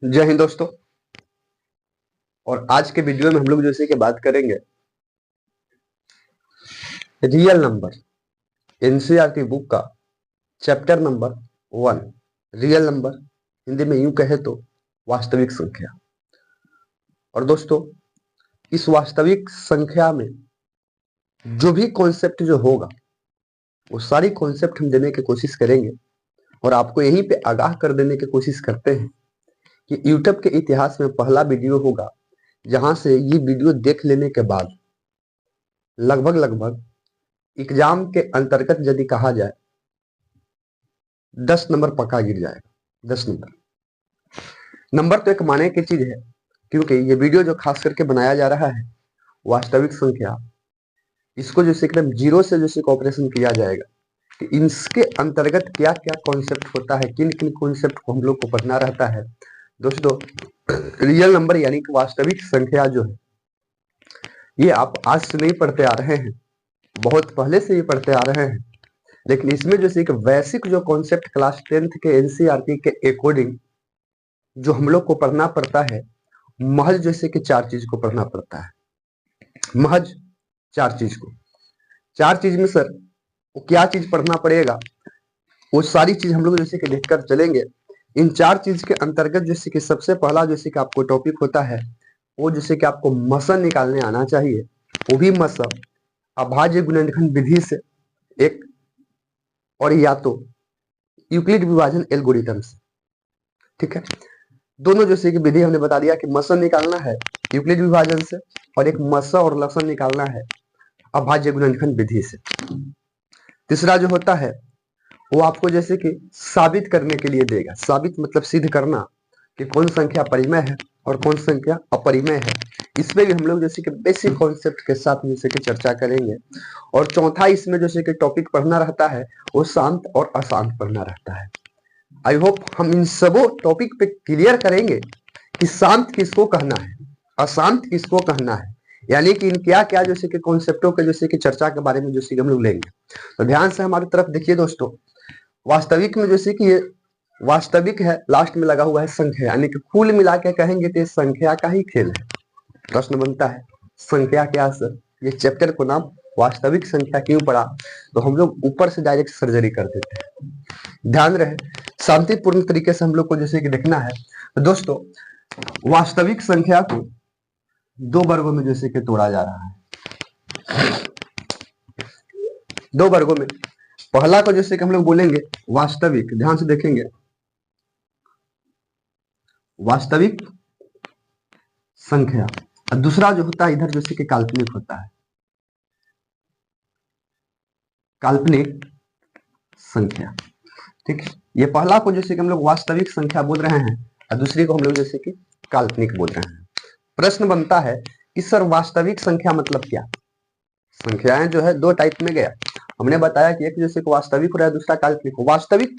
जय हिंद दोस्तों। और आज के वीडियो में हम लोग जैसे कि बात करेंगे रियल नंबर, एनसीईआरटी बुक का chapter number 1। Real number, Hindi में यूं कहे तो वास्तविक संख्या। और दोस्तों, इस वास्तविक संख्या में जो भी कॉन्सेप्ट जो होगा वो सारी कॉन्सेप्ट हम देने की कोशिश करेंगे और आपको यहीं पे आगाह कर देने की कोशिश करते हैं कि यूट्यूब के इतिहास में पहला वीडियो होगा जहां से ये वीडियो देख लेने के बाद लगभग एग्जाम के अंतर्गत यदि कहा जाए 10 नंबर पक्का गिर जाएगा। 10 नंबर। नंबर तो एक माने की चीज है, क्योंकि ये वीडियो जो खास करके बनाया जा रहा है वास्तविक संख्या, इसको जैसे एकदम जीरो से जैसे ऑपरेशन किया जाएगा कि इसके अंतर्गत क्या क्या कॉन्सेप्ट होता है, किन किन कॉन्सेप्ट को हम लोग को पढ़ना रहता है। दोस्तों, रियल नंबर यानी कि वास्तविक संख्या जो है ये आप आज से नहीं पढ़ते आ रहे हैं, बहुत पहले से ये पढ़ते आ रहे हैं। लेकिन इसमें जैसे कि बेसिक जो कॉन्सेप्ट क्लास 10th के एनसीईआरटी के अकॉर्डिंग जो हम लोग को पढ़ना पड़ता है, महज जैसे कि 4 चीज को पढ़ना पड़ता है। महज 4 चीज को। 4 चीज में सर वो क्या चीज पढ़ना पड़ेगा, वो सारी चीज हम लोग जैसे कि देखकर चलेंगे। इन 4 चीज के अंतर्गत जैसे कि सबसे पहला जैसे कि आपको टॉपिक होता है वो जैसे कि आपको मसन निकालने आना चाहिए। वो भी मसन अभाज्य गुणनखंड विधि से एक, और या तो यूक्लिड विभाजन एल्गोरिथम से। ठीक है, दोनों जैसे कि विधि हमने बता दिया कि मसन निकालना है यूक्लिड विभाजन से और एक मसा और लसन निकालना है अभाज्य गुणनखंड विधि से। तीसरा जो होता है वो आपको जैसे कि साबित करने के लिए देगा। साबित मतलब सिद्ध करना कि कौन संख्या परिमेय है और कौन संख्या अपरिमेय है। इसमें भी हम लोग जैसे कि बेसिक कॉन्सेप्ट के साथ जैसे कि चर्चा करेंगे। और चौथा इसमें जैसे कि टॉपिक पढ़ना रहता है वो शांत और अशांत पढ़ना रहता है। आई होप हम इन सबों टॉपिक पे क्लियर करेंगे कि शांत किसको कहना है, अशांत किसको कहना है, यानी कि इन क्या क्या जैसे कि कॉन्सेप्टों के जैसे कि चर्चा के बारे में जैसे कि हम लोग लेंगे। तो ध्यान से हमारी तरफ देखिए दोस्तों। वास्तविक में जैसे कि ये वास्तविक है, लास्ट में लगा हुआ है संख्या, यानी कि कुल मिला के कहेंगे तो संख्या का ही खेल है। प्रश्न बनता है संख्या क्या सर, ये चैप्टर को नाम वास्तविक संख्या क्यों पड़ा, तो हम लोग ऊपर से डायरेक्ट सर्जरी कर देते हैं। ध्यान रहे, शांतिपूर्ण तरीके से हम लोग को जैसे कि देखना है। तो दोस्तों, वास्तविक संख्या को 2 वर्गों में जैसे कि तोड़ा जा रहा है। 2 वर्गों में। पहला को जैसे कि हम लोग बोलेंगे वास्तविक, ध्यान से देखेंगे, वास्तविक संख्या। और दूसरा जो होता है इधर जैसे कि काल्पनिक होता है, काल्पनिक संख्या। ठीक है, ये पहला को जैसे कि हम लोग वास्तविक संख्या बोल रहे हैं और दूसरी को हम लोग जैसे कि काल्पनिक बोल रहे हैं। प्रश्न बनता है कि सर वास्तविक संख्या मतलब क्या। संख्याएं जो है 2 टाइप में गया, हमने बताया कि एक जैसे कि वास्तविक हो रहा है, दूसरा काल्पनिक। वास्तविक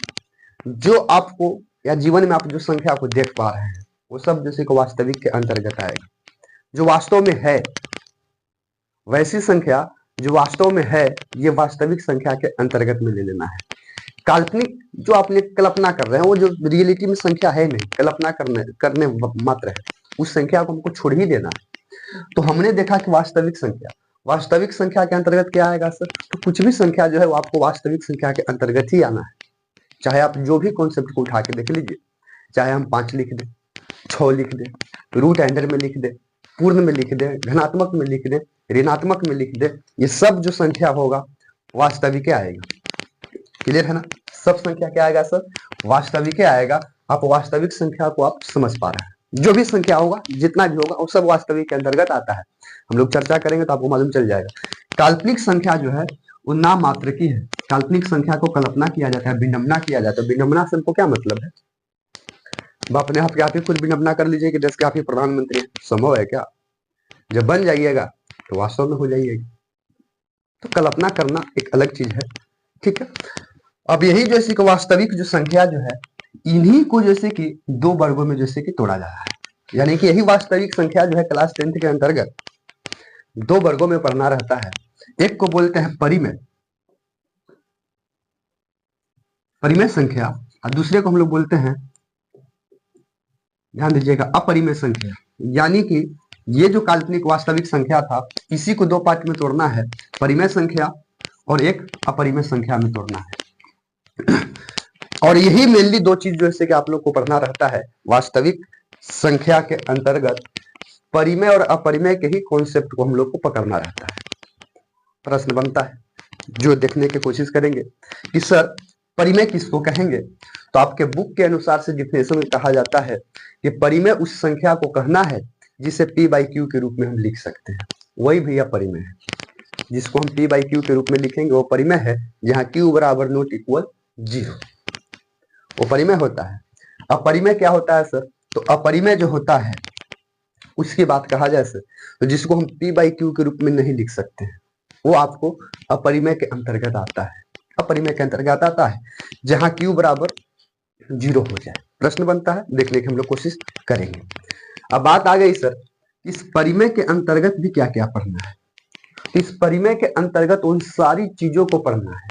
जो आपको या जीवन में आप जो संख्या को देख पा रहे हैं वो सब जैसे कि वास्तविक के अंतर्गत आएगा। जो वास्तव में है वैसी संख्या जो वास्तव में है ये वास्तविक संख्या के अंतर्गत में ले लेना है। काल्पनिक जो आपने कल्पना कर रहे हैं वो जो रियलिटी में संख्या है नहीं, कल्पना करने मात्र है, उस संख्या को हमको छोड़ ही देना है। तो हमने देखा कि वास्तविक संख्या के अंतर्गत क्या आएगा सर, तो कुछ भी संख्या जो है वो आपको वास्तविक संख्या के अंतर्गत ही आना है। चाहे आप जो भी कॉन्सेप्ट को उठा के देख लीजिए, चाहे हम 5 लिख दें, 6 लिख दें, रूट अंडर में लिख दें, पूर्ण में लिख दें, धनात्मक में लिख दें, ऋणात्मक में लिख दें, ये सब जो संख्या होगा वास्तविक आएगा। क्लियर है ना, सब संख्या क्या आएगा सर, वास्तविक आएगा। आप वास्तविक संख्या को आप समझ पा रहे हैं, जो भी संख्या होगा जितना भी होगा वो सब वास्तविक के अंतर्गत आता है। हम लोग चर्चा करेंगे तो आपको मालूम चल जाएगा। काल्पनिक संख्या जो है वो नाम मात्र की है। काल्पनिक संख्या को कल्पना किया जाता है, विडंबना किया जाता है। विडंबना से हमको क्या मतलब है, अपने आप के आप ही खुद विडंबना कर लीजिए कि देश के आप ही प्रधानमंत्री हैं, संभव है क्या। जब बन जाइएगा तो वास्तव में हो जाइएगा। तो कल्पना करना एक अलग चीज है। ठीक है, अब यही जैसे कि वास्तविक जो संख्या जो है इन्हीं को जैसे कि 2 वर्गों में जैसे कि तोड़ा जा रहा है, यानी कि यही वास्तविक संख्या जो है क्लास 10th के अंतर्गत 2 वर्गों में पढ़ना रहता है। एक को बोलते हैं परिमेय, परिमेय संख्या, और दूसरे को हम लोग बोलते हैं ध्यान दीजिएगा, अपरिमेय संख्या, यानी कि ये जो काल्पनिक वास्तविक संख्या था इसी को दो पार्ट में तोड़ना है, परिमेय संख्या और एक अपरिमेय संख्या में तोड़ना है। और यही मेनली दो चीज जैसे कि आप लोग को पढ़ना रहता है वास्तविक संख्या के अंतर्गत, परिमेय और अपरिमेय के ही कॉन्सेप्ट को हम लोग को पकड़ना रहता है। प्रश्न बनता है जो देखने की कोशिश करेंगे कि सर परिमेय किसको कहेंगे, तो आपके बुक के अनुसार से डिफिनेशन में कहा जाता है कि परिमेय उस संख्या को कहना है जिसे p बाई क्यू के रूप में हम लिख सकते हैं, वही भैया परिमेय है। जिसको हम p बाई क्यू के रूप में लिखेंगे वो परिमेय है, जहां q बराबर नॉट इक्वल 0, वो परिमेय होता है। अपरिमेय क्या होता है सर, तो अपरिमेय जो होता है उसकी बात कहा जाए सर, तो जिसको हम p बाई क्यू के रूप में नहीं लिख सकते हैं वो आपको अपरिमेय के अंतर्गत आता है। अपरिमेय के अंतर्गत आता है जहां q बराबर 0 हो जाए। प्रश्न बनता है, देखने की हम लोग कोशिश करेंगे। अब बात आ गई सर इस परिमेय के अंतर्गत भी क्या क्या पढ़ना है। इस परिमेय के अंतर्गत उन सारी चीजों को पढ़ना है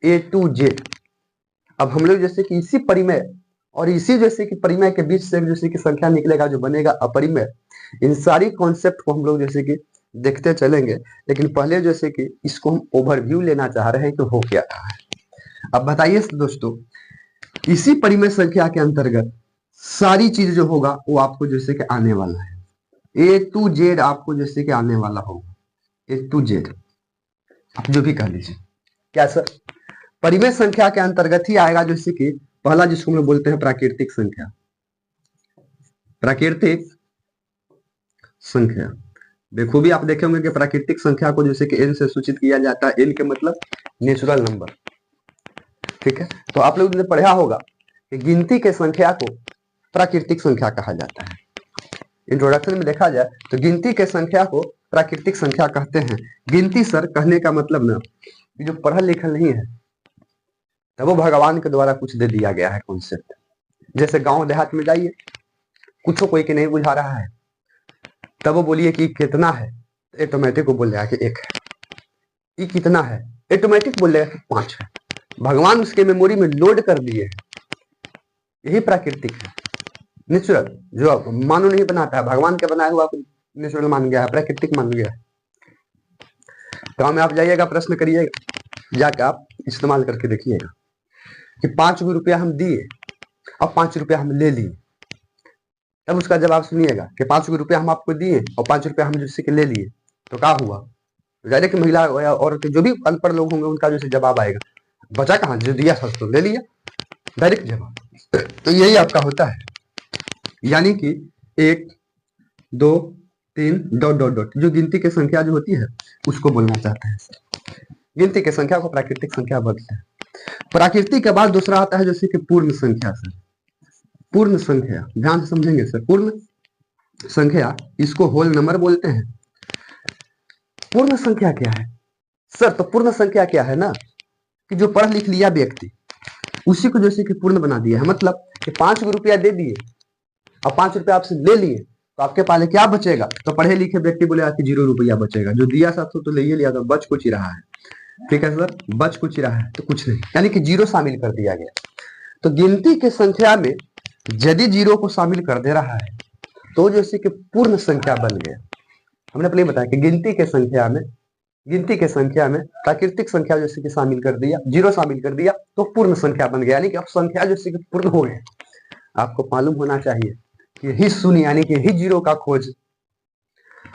A to Z। अब हम लोग जैसे कि इसी परिमेय और इसी जैसे कि परिमेय के बीच से जैसे कि संख्या निकलेगा जो बनेगा अपरिमेय, इन सारी कॉन्सेप्ट को हम लोग जैसे कि देखते चलेंगे। लेकिन पहले जैसे कि इसको हम ओवरव्यू लेना चाह रहे हैं कि हो क्या रहा है। अब बताइए दोस्तों, इसी परिमेय संख्या के अंतर्गत सारी चीज जो होगा वो आपको जैसे कि आने वाला है, A to Z आपको जैसे कि आने वाला होगा, A to Z आप जो भी कह लीजिए। क्या सर, परिमेय संख्या के अंतर्गत ही आएगा जैसे कि पहला जिसको हम लोग बोलते हैं प्राकृतिक संख्या। प्राकृतिक संख्या बेखूबी आप देखे होंगे कि प्राकृतिक संख्या को जैसे कि n से सूचित किया जाता है, n के मतलब नेचुरल नंबर। ठीक है, तो आप लोग ने पढ़ा होगा कि गिनती के संख्या को प्राकृतिक संख्या कहा जाता है। इंट्रोडक्शन में देखा जाए तो गिनती के संख्या को प्राकृतिक संख्या कहते हैं। गिनती सर कहने का मतलब ना जो पढ़ा लिखा नहीं है तब वो भगवान के द्वारा कुछ दे दिया गया है कॉन्सेप्ट। जैसे गांव देहात में जाइए, कुछ कोई के नहीं बुझा रहा है तब वो बोलिए कि कितना है, ऑटोमेटिक को बोल रहा है कि 1 है। ये कितना है, ऑटोमेटिक बोल रहा है कि 5 है। भगवान उसके मेमोरी में लोड कर दिए है। यही प्राकृतिक है। नेचुरल जो मानो नहीं बनाता है, भगवान के बनाया हुआ नेचुरल मान गया है, प्राकृतिक मान गया है। गाँव में आप जाइएगा, प्रश्न करिएगा, जाकर आप इस्तेमाल करके देखिएगा कि 5 रुपया हम दिए और 5 रुपया हम ले लिए। तब उसका जवाब सुनिएगा कि 5 रुपया हम आपको दिए और 5 रुपया हम जिससे के ले लिए, तो क्या हुआ। डायरेक्ट महिला और जो भी अनपढ़ लोग होंगे उनका जैसे जवाब आएगा, बचा कहाँ, जो दिया सच तो ले लिया, डायरेक्ट जवाब। तो यही आपका होता है, यानी कि 1 2 3 डॉट डॉट डॉट जो गिनती की संख्या जो होती है उसको बोलना चाहते हैं। गिनती की संख्या को प्राकृतिक संख्या बोलते हैं। प्राकृतिक के बाद दूसरा आता है जैसे कि पूर्ण संख्या। सर पूर्ण संख्या ध्यान से समझेंगे सर, पूर्ण संख्या इसको होल नंबर बोलते हैं। पूर्ण संख्या क्या है सर, तो पूर्ण संख्या क्या है ना कि जो पढ़ लिख लिया व्यक्ति उसी को जैसे कि पूर्ण बना दिया है। मतलब कि 5 रुपया दे दिए और 5 रुपया आपसे ले लिए तो आपके पास क्या बचेगा, तो पढ़े लिखे व्यक्ति बोले कि 0 रुपया बचेगा। जो दिया था तो ले ही लिया, तो बच कुछ ही रहा है। ठीक है सर, बच कुछ ही रहा है तो कुछ नहीं, यानी कि 0 शामिल कर दिया गया। तो गिनती के संख्या में यदि 0 को शामिल कर दे रहा है तो जैसे कि पूर्ण संख्या बन गया। हमने पहले बताया कि गिनती के संख्या में प्राकृतिक संख्या जैसे कि शामिल कर दिया, 0 शामिल कर दिया तो पूर्ण संख्या बन गया, यानी कि अब संख्या जैसे कि पूर्ण हो गए। आपको मालूम होना चाहिए कि यही शून्य यानी कि यही 0 का खोज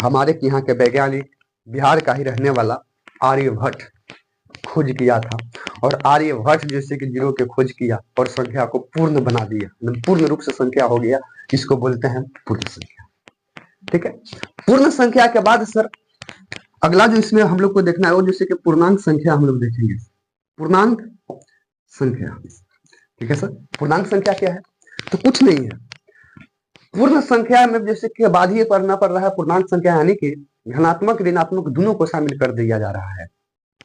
हमारे यहाँ के वैज्ञानिक बिहार का ही रहने वाला आर्यभट्ट खोज किया था। और आर्यभट्ट जैसे कि 0 के खोज किया और संख्या को पूर्ण बना दिया, पूर्ण रूप से संख्या हो गया, इसको बोलते हैं पूर्ण संख्या। ठीक है, पूर्ण संख्या के बाद सर अगला जो इसमें हम लोग को देखना है वो जैसे कि पूर्णांक संख्या हम लोग देखेंगे। पूर्णांक संख्या, ठीक है सर, पूर्णांक संख्या क्या है, तो कुछ नहीं है। पूर्ण संख्या में जैसे कि बाद ही पढ़ना पड़ रहा है पूर्णांक संख्या, यानी कि धनात्मक ऋणात्मक दोनों को शामिल कर दिया जा रहा है।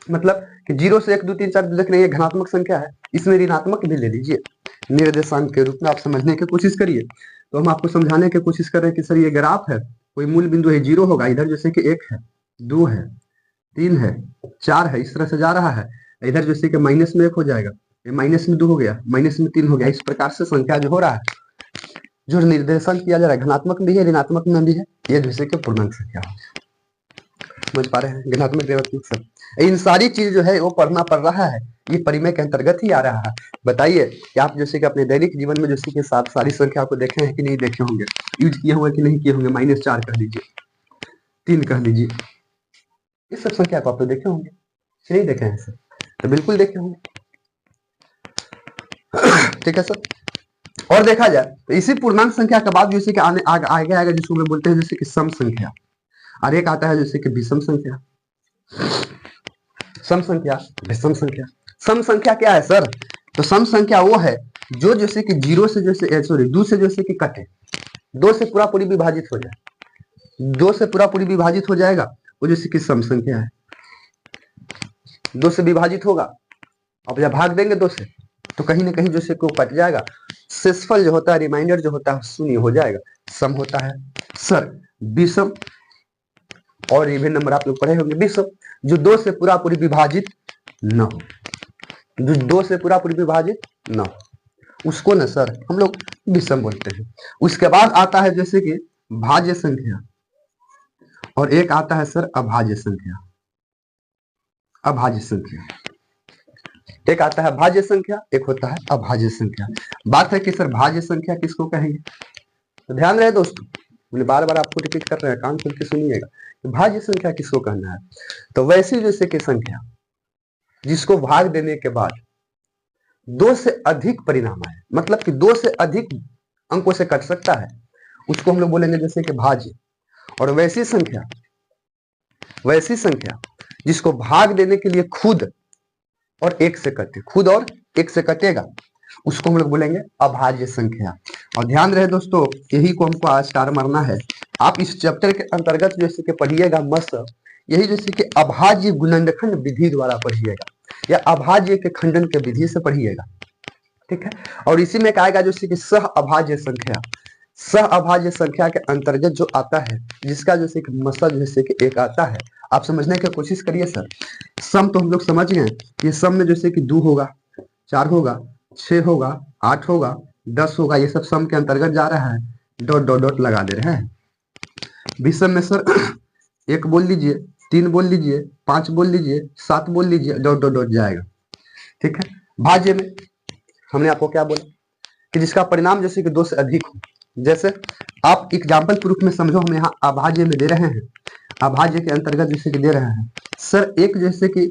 मतलब कि 0 से 1 2 3 4 देख रहे हैं धनात्मक संख्या है, इसमें ऋणात्मक भी ले लीजिए निर्देशांक के रूप में। आप समझने की कोशिश करिए, तो हम आपको समझाने की कोशिश कर रहे हैं कि सर ये ग्राफ है, कोई मूल बिंदु है 0 होगा, इधर जैसे कि 1 है 2 है 3 है 4 है, इस तरह से जा रहा है। इधर जैसे कि -1 हो जाएगा, ये -2 हो गया, -3 हो गया, इस प्रकार से संख्या जो हो रहा है जो निर्देशन किया जा रहा है धनात्मक भी है ऋणात्मक में भी है, ये जैसे कि पूर्णांक संख्या हो। समझ पा रहे हैं, ऋणात्मक ऋणात्मक सब इन सारी चीज जो है वो पढ़ना पड़ रहा है, ये परिमेय के अंतर्गत ही आ रहा है। बताइए कि आप जैसे कि अपने दैनिक जीवन में जैसे कि सारी संख्या को देखे हैं कि नहीं देखे होंगे, यूज किए होंगे कि नहीं किए होंगे, -4 कह लीजिए, 3 कह लीजिए, इस सब संख्या को आप तो देखे होंगे कि नहीं देखे हैं सर? तो बिल्कुल देखे होंगे। ठीक है सर। और देखा जाए तो इसी पूर्णांक संख्या के बाद जैसे कि आगे आएगा जिसको हम बोलते हैं जैसे कि सम संख्या, और एक आता है जैसे कि विषम संख्या। सम संख्या, विषम संख्या। सम संख्या क्या है सर? तो सम संख्या वो है जो जैसे कि 0 से जैसे सॉरी 2 से जैसे कि कटे, 2 से पूरा पूरी विभाजित हो जाए, 2 से पूरा पूरी विभाजित हो जाएगा, वो जैसे कि सम संख्या है। 2 से विभाजित होगा, अब जब भाग देंगे 2 से तो कहीं ना कहीं जैसे को कट जाएगा, शेषफल जो होता है, रिमाइंडर जो होता है शून्य हो जाएगा, सम होता है सर विषम। और इवन नंबर आप लोग पढ़े होंगे विषम, जो 2 से पूरा पूरी विभाजित न हो, जो 2 से पूरा पूरी विभाजित न हो, उसको ना सर हम लोग विषम बोलते हैं। उसके बाद आता है जैसे कि भाज्य संख्या, और एक आता है सर अभाज्य संख्या। अभाज्य संख्या, एक आता है भाज्य संख्या, एक होता है अभाज्य संख्या। बात है कि सर भाज्य संख्या किसको कहेंगे, तो ध्यान रहे दोस्तों, मैंने बार बार आपको रिपीट कर रहे हैं, कान खोल के सुनिएगा, भाज्य संख्या किसको कहना है? तो वैसी जैसे कि संख्या जिसको भाग देने के बाद 2 से अधिक परिणाम आए, मतलब कि 2 से अधिक अंकों से कट सकता है, उसको हम लोग बोलेंगे जैसे कि भाज्य। और वैसी संख्या जिसको भाग देने के लिए खुद और 1 से कटे, खुद और 1 से कटेगा, उसको हम लोग बोलेंगे अभाज्य संख्या। और ध्यान रहे दोस्तों, यही को हमको आज स्टार मारना है। आप इस चैप्टर के अंतर्गत जैसे कि पढ़िएगा मस्त, यही जैसे कि अभाज्य गुणनखंड विधि द्वारा पढ़िएगा, या अभाज्य के खंडन के विधि से पढ़िएगा, ठीक है। और इसी में आएगा जैसे कि सह अभाज्य संख्या। सह अभाज्य संख्या के अंतर्गत जो आता है, जिसका जैसे कि मसल जैसे कि एक आता है, आप समझने की कोशिश करिए सर। सम तो हम लोग समझ गए कि सम में जैसे कि 2 होगा, 4 होगा, 6 होगा, 8 होगा, 10 होगा, ये सब सम के अंतर्गत जा रहा है, डॉट डॉट डॉट लगा दे रहे हैं। विषम में सर 1 बोल लीजिए, 3 बोल लीजिए, 5 बोल लीजिए, 7 बोल लीजिए, डॉट डॉट डॉट जाएगा, ठीक है। भाज्य में हमने आपको क्या बोला कि जिसका परिणाम जैसे कि 2 से अधिक हो, जैसे आप एग्जाम्पल प्रूफ में समझो, हम यहाँ अभाज्य में दे रहे हैं, अभाज्य के अंतर्गत जैसे कि दे रहे हैं सर, एक जैसे कि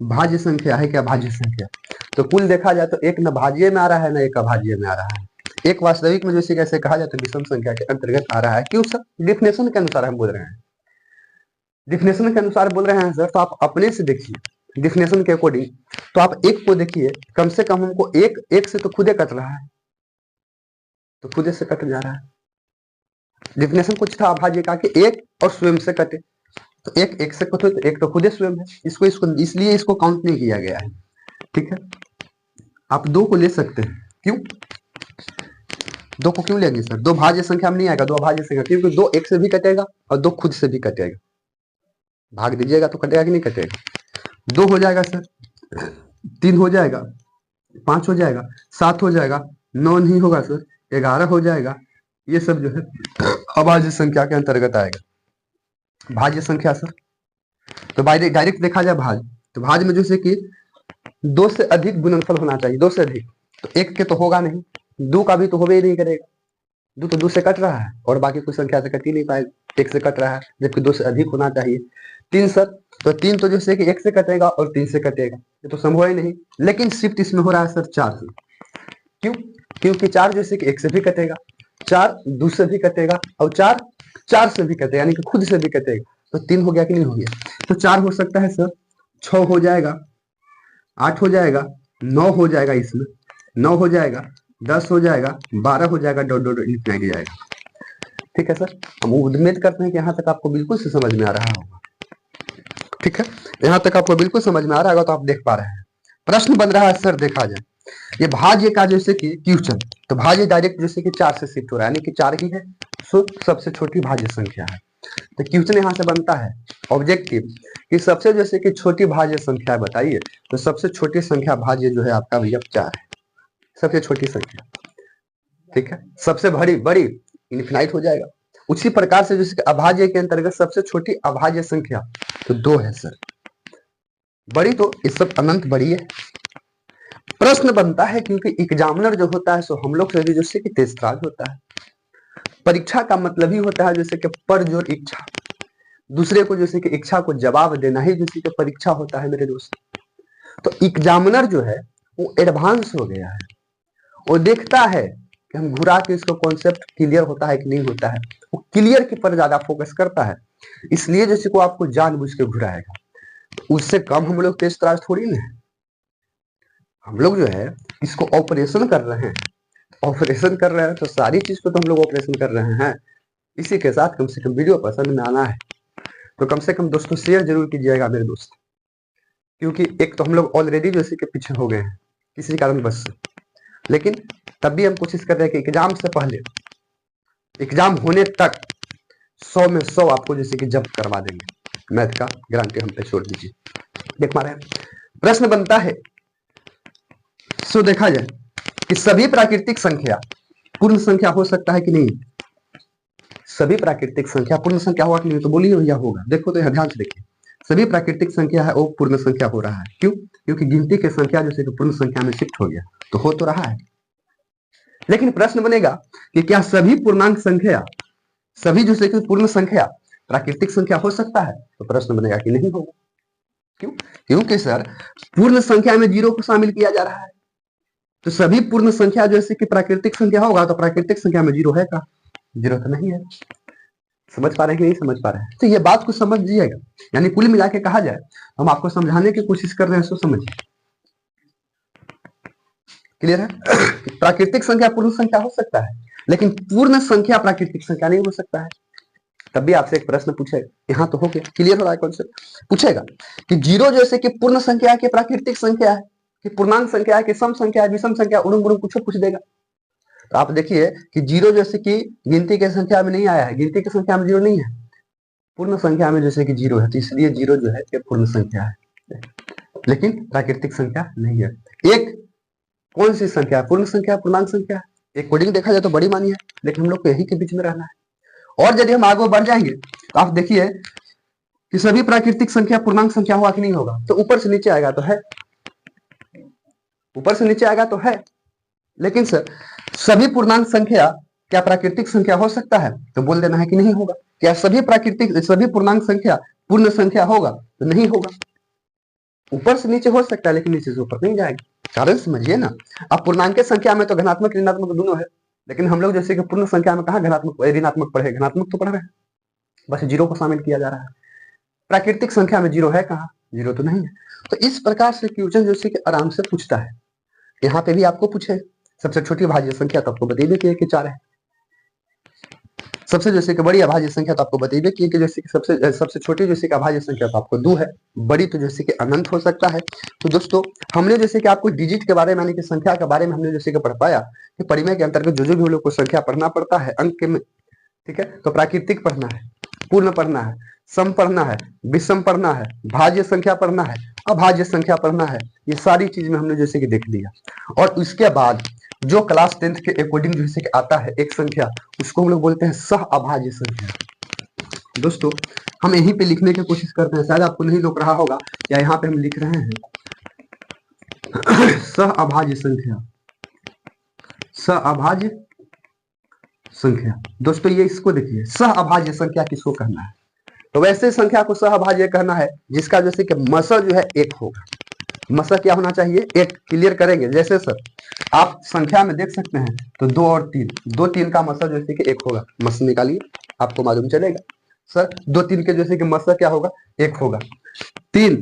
भाज्य संख्या है, क्या भाज्य संख्या, तो कुल देखा जाए तो एक न भाज्य में आ रहा है न एक अभाज्य में आ रहा है, एक वास्तविक में जैसे कैसे कहा जाए तो विषम संख्या के अंतर्गत आ रहा है। क्यों सर? डिफिनेशन के अनुसार हम बोल रहे हैं, डिफिनेशन के अनुसार बोल रहे हैं सर, तो आप अपने से देखिए डिफिनेशन के अकॉर्डिंग, तो आप एक को देखिए, कम से कम हमको एक से तो खुदे कट रहा है, तो खुदे से कट जा रहा है। डिफिनेशन कुछ था अभाज्य का कि एक और स्वयं से कटे, तो एक से कटे तो एक तो खुदे स्वयं है, इसको इसलिए इसको काउंट नहीं किया गया है, ठीक है। आप 2 को ले सकते हैं, क्यों 2 को क्यों लेंगे सर? 2 भाज्य संख्या में नहीं आएगा, 2 अभाज्य संख्या, क्योंकि 2 एक से भी कटेगा और 2 खुद से भी कटेगा, भाग दीजिएगा तो कटेगा कि नहीं कटेगा? 2 हो जाएगा सर, 3 हो जाएगा, 5 हो जाएगा, 7 हो जाएगा, 9 नहीं होगा सर, 11 हो जाएगा, ये सब जो है अभाज्य संख्या के अंतर्गत आएगा। भाज्य संख्या सर, तो डायरेक्ट देखा जाए भाज्य, तो भाज्य में जैसे कि 2 से अधिक गुणनफल होना चाहिए, 2 से अधिक, तो 1 के तो होगा नहीं, 2 का भी तो होबे ही नहीं करेगा, 2 तो 2 से कट रहा है और बाकी कोई संख्या से कट ही नहीं पाएगा, 1 से कट रहा है, जबकि 2 से अधिक होना चाहिए। 3 सर, तो 3 तो जैसे कि 1 से कटेगा और 3 से कटेगा, ये तो संभव ही नहीं, लेकिन शिफ्ट इसमें हो रहा है सर 4 से। क्यों? क्योंकि 4 जैसे कि 1 से भी कटेगा, 4 2 से भी कटेगा, और 4 4 से भी कटेगा, यानी कि खुद से भी कटेगा, तो 3 हो गया कि नहीं हो गया? तो 4 हो सकता है सर, 6 हो जाएगा, 8 हो जाएगा, 9 हो जाएगा, इसमें 9 हो जाएगा, 10 हो जाएगा, 12 हो जाएगा, डॉट डॉट इनफिनिटी जाएगा, ठीक है सर। हम उम्मीद करते हैं कि यहाँ तक आपको बिल्कुल से समझ में आ रहा होगा, ठीक है, यहाँ तक आपको बिल्कुल समझ में आ रहा होगा, तो आप देख पा रहे हैं। प्रश्न बन रहा है सर, देखा जाए ये भाज्य का जैसे कि क्वेश्चन, तो भाज्य डायरेक्ट जैसे कि 4 से शिफ्ट हो रहा है, यानी कि 4 ही है, सो सबसे छोटी भाज्य संख्या है, तो क्वेश्चन यहाँ से बनता है ऑब्जेक्टिव कि सबसे जैसे कि छोटी भाज्य संख्या बताइए, तो सबसे छोटी संख्या भाज्य जो है आपका भैया 4 है, सबसे छोटी संख्या ठीक है, सबसे बड़ी बड़ी इनफिनाइट हो जाएगा। उसी प्रकार से जैसे अभाज्य के अंतर्गत सबसे छोटी अभाज्य संख्या तो 2 है सर, बड़ी तो इस सब अनंत बड़ी है। प्रश्न बनता है क्योंकि एग्जामिनर जो होता है सो हम लोग से भी जैसे कि तेजतराज होता है। परीक्षा का मतलब ही होता है जैसे कि पर जोर इच्छा, दूसरे को जैसे कि इच्छा को जवाब देना ही जैसे कि परीक्षा होता है मेरे दोस्त। तो एग्जामिनर जो है वो एडवांस हो गया है, वो देखता है कि हम घुरा के इसको कॉन्सेप्ट क्लियर होता है कि नहीं होता है, वो क्लियर के पर ज्यादा फोकस करता है, इसलिए जैसे को आपको जानबूझ के घुराएगा। तो उससे कम हम लोग तेज तराज थोड़ी ना है। हम लोग जो है इसको ऑपरेशन कर रहे हैं, ऑपरेशन कर रहे हैं तो सारी चीज को तो हम लोग ऑपरेशन कर रहे हैं। इसी के साथ कम से कम वीडियो पसंद में आना है तो कम से कम दोस्तों शेयर जरूर कीजिएगा मेरे दोस्त, क्योंकि एक तो हम लोग ऑलरेडी जैसे कि पीछे हो गए हैं किसी कारण बस से, लेकिन तब भी हम कोशिश कर रहे हैं कि एग्जाम से पहले, एग्जाम होने तक 100 में 100 आपको जैसे कि जब्त करवा देंगे। मैथ का गारंटी हम पे छोड़ दीजिए। देख पा रहे हैं, प्रश्न बनता है सो देखा जाए कि सभी प्राकृतिक संख्या पूर्ण संख्या हो सकता है कि नहीं। सभी प्राकृतिक संख्या पूर्ण संख्या हुआ कि नहीं, तो बोलिए भैया होगा। देखो तो ध्यान से देखिए, सभी प्राकृतिक संख्या है वो पूर्ण संख्या हो रहा है। क्यों? क्योंकि गिनती की संख्या जैसे कि पूर्ण संख्या में शिफ्ट हो गया, तो हो तो रहा है। लेकिन प्रश्न बनेगा कि क्या सभी पूर्णांक संख्या, सभी जैसे कि पूर्ण संख्या प्राकृतिक संख्या हो सकता है? तो प्रश्न बनेगा कि नहीं होगा। क्यों? क्योंकि सर पूर्ण संख्या में 0 को शामिल किया जा रहा है, तो सभी पूर्ण संख्या जैसे कि प्राकृतिक संख्या होगा तो प्राकृतिक संख्या में 0 है का? 0 तो नहीं है। समझ पा रहे हैं कि नहीं समझ पा रहे हैं? तो ये बात को समझिएगा, यानी कुल मिला के कहा जाए हम आपको समझाने की कोशिश कर रहे हैं, सो समझिए। क्लियर है? प्राकृतिक संख्या पूर्ण संख्या हो सकता है, लेकिन पूर्ण संख्या प्राकृतिक संख्या नहीं हो सकता है। तब भी आपसे एक प्रश्न पूछेगा, यहाँ तो हो गया, क्लियर हो रहा है कॉन्सेप्ट। पूछेगा कि 0 जैसे कि पूर्ण संख्या है कि प्राकृतिक संख्या है, कि पूर्णांक संख्या है कि सम संख्या है, विषम संख्या, उड़ूम गुड़ूम कुछ पूछ देगा। तो आप देखिए कि 0 जैसे कि गिनती की संख्या में नहीं आया है, गिनती की संख्या में 0 नहीं है, पूर्ण संख्या में जैसे कि 0 है, तो इसलिए 0 जो है ये पूर्ण संख्या है, लेकिन प्राकृतिक संख्या नहीं है। एक कौन सी संख्या? पूर्ण संख्या, पूर्णांक संख्या। एक कोडिंग देखा जाए तो बड़ी मानी है, लेकिन हम लोग को यही के बीच में रहना है। और यदि हम आगे बढ़ जाएंगे तो आप देखिए कि सभी प्राकृतिक संख्या पूर्णांक संख्या हुआ कि नहीं होगा, तो ऊपर से नीचे आएगा तो है, ऊपर से नीचे आएगा तो है। लेकिन सर सभी पूर्णांक संख्या क्या प्राकृतिक संख्या हो सकता है? तो बोल देना है कि नहीं होगा। क्या सभी पूर्णांक संख्या पूर्ण संख्या होगा? तो नहीं होगा। ऊपर से नीचे हो सकता है लेकिन नीचे से ऊपर नहीं जाएगा। कारण समझिए ना, अब पूर्णांक संख्या में तो धनात्मक ऋणात्मक दोनों है, लेकिन हम लोग जैसे कि पूर्ण संख्या में कहा धनात्मक ऋणात्मक पढ़े, धनात्मक तो पढ़ रहे हैं, बस 0 को शामिल किया जा रहा है। प्राकृतिक संख्या में 0 है कहा? 0 तो नहीं है। तो इस प्रकार से क्वेश्चन जैसे कि आराम से पूछता है। यहाँ पे भी आपको पूछे सबसे छोटी भाज्य संख्या तो आपको बताइए कि 4 है, सबसे जैसे कि बड़ी अभाज्य संख्या तो आपको बताइए कि जैसे कि सबसे छोटी जैसे कि अभाज्य संख्या तो आपको 2 है, बड़ी तो जैसे कि अनंत हो सकता है। तो दोस्तों हमने जैसे कि आपको डिजिट के बारे में यानी कि संख्या के बारे में हमने जैसे कि पढ़ पाया कि परिमेय के अंतर्गत जो भी हम लोग को संख्या पढ़ना पड़ता है अंक में, ठीक है, तो प्राकृतिक पढ़ना है, पूर्ण पढ़ना है, सम पढ़ना है, विषम पढ़ना है, भाज्य संख्या पढ़ना है, अभाज्य संख्या पढ़ना है। ये सारी चीज में हमने जैसे कि देख लिया। और उसके बाद जो क्लास 10th के अकॉर्डिंग जैसे कि आता है एक संख्या, उसको हम लोग बोलते हैं सह अभाज्य संख्या। दोस्तों हम यहीं पे लिखने की कोशिश करते हैं, शायद आपको नहीं लग रहा होगा या यहाँ पे हम लिख रहे हैं सह अभाज्य संख्या, सह अभाज्य संख्या। दोस्तों ये इसको देखिए, सह अभाज्य संख्या किसको कहना है? तो वैसे संख्या को सह अभाज्य कहना है जिसका जैसे कि मसा जो है 1 होगा। मसा क्या होना चाहिए? 1। क्लियर करेंगे, जैसे सर आप संख्या में देख सकते हैं तो 2 और 3, 2 3 का मसा जैसे कि 1 होगा, मस निकालिए आपको मालूम चलेगा। सर 2 3 के जैसे कि मसा क्या होगा? 1 होगा। 3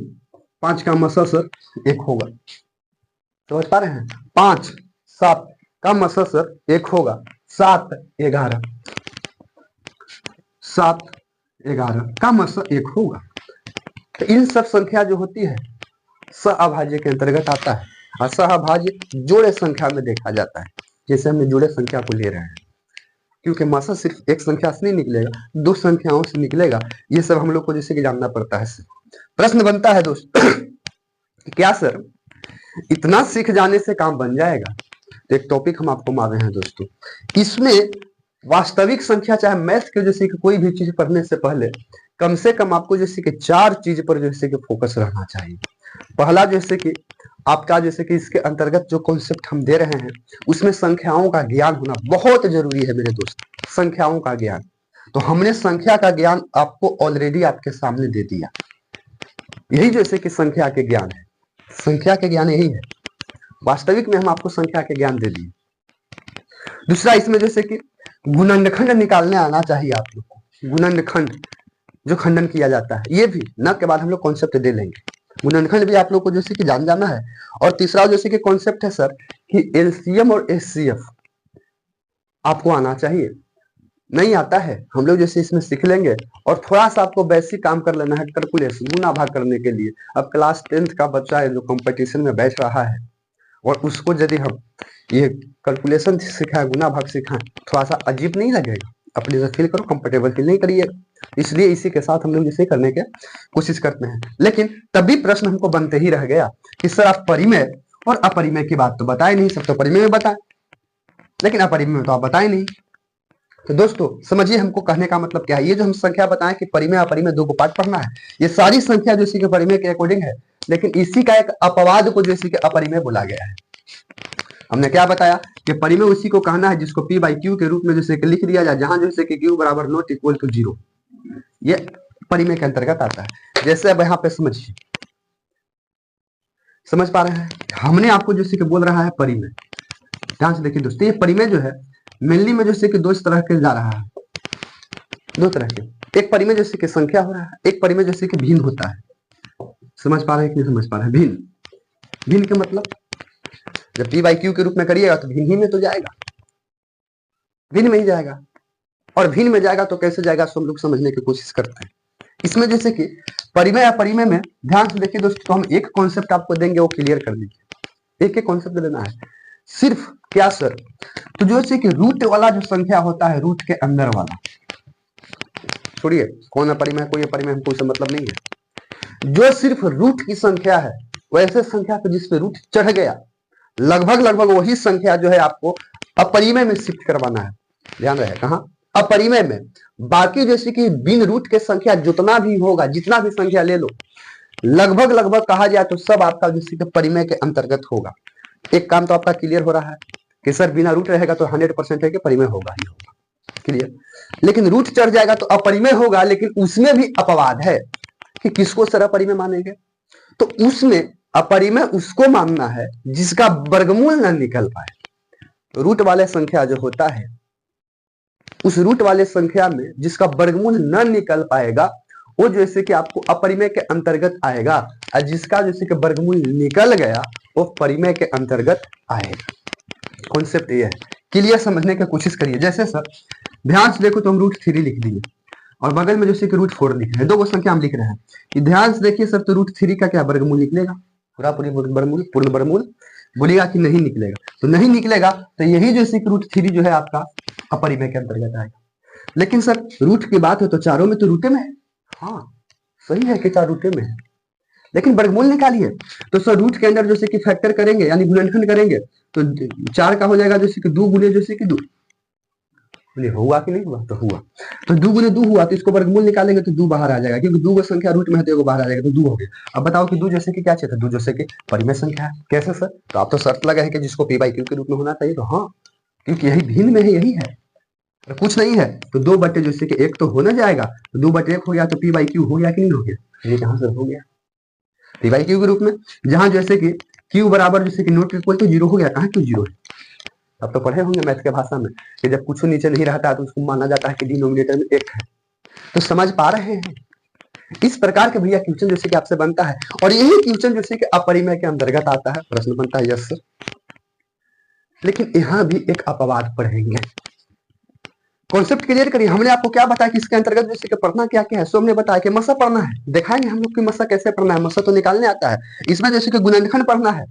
5 का मसा सर 1 होगा, समझ पा रहे हैं? 5 7 का मसा सर 1 होगा। 7 11 का मसा 1 होगा। तो इन सब संख्या जो होती है सह अभाज्य के अंतर्गत आता है, और सह अभाज्य जोड़े संख्या में देखा जाता है। जैसे हमने जोड़े संख्या को ले रहे हैं, क्योंकि मासा सिर्फ एक संख्या से नहीं निकलेगा, 2 संख्याओं से निकलेगा। ये सब हम लोग को जैसे कि जानना पड़ता है। प्रश्न बनता है दोस्त क्या सर इतना सीख जाने से काम बन जाएगा? तो एक टॉपिक हम आपको मार रहे हैं दोस्तों। इसमें वास्तविक संख्या चाहे मैथ के जैसे कि कोई भी चीज पढ़ने से पहले कम से कम आपको जैसे कि 4 चीज पर जैसे कि फोकस रहना चाहिए। पहला जैसे कि आपका जैसे कि इसके अंतर्गत जो कॉन्सेप्ट हम दे रहे हैं उसमें संख्याओं का ज्ञान होना बहुत जरूरी है मेरे दोस्त। संख्याओं का ज्ञान, तो हमने संख्या का ज्ञान आपको ऑलरेडी आपके सामने दे दिया। यही जैसे कि संख्या के ज्ञान है, संख्या के ज्ञान यही है। वास्तविक में हम आपको संख्या के ज्ञान दे दिए। दूसरा इसमें जैसे कि गुणनखंड निकालने आना चाहिए आप लोग को। गुणनखंड जो खंडन किया जाता है, ये भी न के बाद हम लोग कॉन्सेप्ट दे लेंगे। गुणनखंड भी आप लोग को जैसे कि जाना है। और तीसरा जैसे कि कॉन्सेप्ट है सर कि एलसीएम और एचसीएफ आपको आना चाहिए। नहीं आता है हम लोग जैसे इसमें सीख लेंगे। और थोड़ा सा आपको बेसिक काम कर लेना है, कैलकुलेशन गुना भाग करने के लिए। अब क्लास 10th का बच्चा है जो कंपटीशन में बैठ रहा है और उसको यदि हम ये कैलकुलेशन सिखाए, गुना भाग सिखाएं, थोड़ा सा अजीब नहीं लगेगा? अपने से फील करो, कंफर्टेबल फील नहीं करिए। इसलिए इसी के साथ हम लोग इसे करने के कोशिश करते हैं। लेकिन तभी प्रश्न हमको बनते ही रह गया कि सर आप परिमेय और अपरिमेय की बात तो बताए नहीं। सब तो परिमेय में बताए, लेकिन अपरिमेय में तो आप बताए नहीं। तो दोस्तों समझिए हमको कहने का मतलब क्या है। ये जो हम संख्या बताएं कि परिमेय अपरिमेय दो को पाठ पढ़ना है, ये सारी संख्या जैसे कि परिमेय के अकॉर्डिंग है, लेकिन इसी का एक अपवाद को जैसे कि अपरिमेय बोला गया है। हमने क्या बताया कि परिमेय उसी को कहना है जिसको P by Q के रूप में जैसे कि लिख दिया जाए, जहां जैसे कि Q बराबर नॉट इक्वल टू 0, ये परिमेय के अंतर्गत आता है। जैसे अब यहाँ पे समझिए, समझ पा रहे हैं? हमने आपको जैसे कि बोल रहा है परिमेय, ध्यान से देखिए दोस्तों। ये परिमेय जो है मेनली में जैसे कि दो तरह के जा रहा है, दो तरह के। एक परिमेय जैसे कि संख्या हो रहा है, एक परिमेय जैसे कि भिन्न होता है। समझ पा रहे हैं कि नहीं समझ पा रहे हैं? भिन्न, भिन्न के मतलब जब P by Q के रूप में करिएगा तो भिन्न ही में तो जाएगा, भिन्न में ही जाएगा। और भिन्न में जाएगा तो कैसे जाएगा, सब लोग समझने की कोशिश करते हैं। इसमें जैसे कि परिमेय अपरिमेय में ध्यान से देखिए दोस्तों, तो हम एक कॉन्सेप्ट आपको देंगे, वो क्लियर कर लीजिए। एक एक कॉन्सेप्ट देना है सिर्फ। क्या सर? तो जैसे कि रूट वाला जो संख्या होता है, रूट के अंदर वाला, छोड़िए कौन अपरिमेय कोई अपरिमेय, हमको उससे मतलब नहीं है। जो सिर्फ रूट की संख्या है, वैसे संख्या पे जिसपे रूट चढ़ गया, लगभग लगभग वही संख्या जो है आपको अपरिमेय में शिफ्ट करवाना है। ध्यान रहे, कहां? अपरिमेय में। बाकी जैसे कि बिन रूट के संख्या जितना भी होगा, जितना भी संख्या ले लो, लगभग लगभग कहा जाए तो सब आपका जैसे कि परिमेय के अंतर्गत होगा। एक काम तो आपका क्लियर हो रहा है कि सर बिना रूट रहेगा तो 100% है कि परिमेय होगा ही होगा, क्लियर। लेकिन रूट चढ़ जाएगा तो अपरिमेय होगा, लेकिन उसमें भी अपवाद है कि किसको सर अपरिमेय मानेंगे। तो उसमें अपरिमेय उसको मानना है जिसका वर्गमूल न निकल पाए। रूट वाले संख्या जो होता है, उस रूट वाले संख्या में जिसका वर्गमूल न निकल पाएगा, वो जैसे कि आपको अपरिमेय के अंतर्गत आएगा, और जिसका जैसे कि वर्गमूल निकल गया वो परिमेय के अंतर्गत आएगा। कॉन्सेप्ट ये है, क्लियर समझने की कोशिश करिए। जैसे सर ध्यान से देखो तो हम √3 लिख दिए और बगल में जैसे कि √4 लिख रहे हैं, दो वो संख्या हम लिख रहे हैं कि ध्यान से देखिए सर, तो √3 का क्या वर्गमूल निकलेगा? पूरा वर्गमूल, पूर्ण वर्गमूल बोलिएगा कि नहीं निकलेगा? तो नहीं निकलेगा, तो यही जैसे कि √3 जो है आपका अपरिमेय के अंतर्गत आएगा। लेकिन सर रूट की बात है तो चारों में तो रूटे में है। हाँ सही है कि 4 रूटे में है, लेकिन वर्गमूल निकालिए तो सर रूट के अंदर जैसे कि फैक्टर करेंगे यानी गुणनखंड करेंगे तो 4 का हो जाएगा जैसे कि 2 गुने जैसे कि 2। हुआ कि नहीं हुआ? तो हुआ। तो 2 गुने 2 हुआ, तो इसको वर्गमूल निकालेंगे तो 2 बाहर आ जाएगा, क्योंकि 2 संख्या रूट में है तो एगो बाहर आ जाएगा, तो 2 हो गया। अब बताओ कि 2 जैसे कि क्या चाहिए? 2 जैसे कि परिमेय संख्या है। कैसे सर? तो आप तो शर्त लगा है कि जिसको P by Q के रूप में होना चाहिए। तो हाँ, क्योंकि यही भिन्न में है, यही है, तो कुछ नहीं है। तो 2 बटे जैसे कि 1 तो होना जाएगा, तो 2 बटे 1 हो गया, तो P by Q हो गया कि नहीं हो गया? ये कहां से हो गया? P by Q के रूप में, जहां जैसे कि Q बराबर जैसे कि नॉट इक्वल टू 0 हो गया। कहां Q 0 है? अब तो पढ़े होंगे मैथ के भाषा में कि जब कुछ नीचे नहीं रहता है तो उसको माना जाता है कि डिनोमिनेटर में 1 है। तो समझ पा रहे हैं? इस प्रकार के भैया क्वेश्चन जैसे कि आपसे बनता है, और यही क्वेश्चन जैसे कि अपरिमेय के अंतर्गत आता है। प्रश्न बनता है यस सर, लेकिन यहां भी एक अपवाद पढ़ेंगे। कॉन्सेप्ट क्लियर करिए। हमने आपको क्या बताया कि इसके अंतर्गत जैसे कि पढ़ना क्या क्या है, सो हमने बताया कि मसा पढ़ना है। दिखाएंगे हम लोग कि मसा कैसे पढ़ना है, मसा तो निकालने आता है। इसमें जैसे कि गुणनखंड पढ़ना है,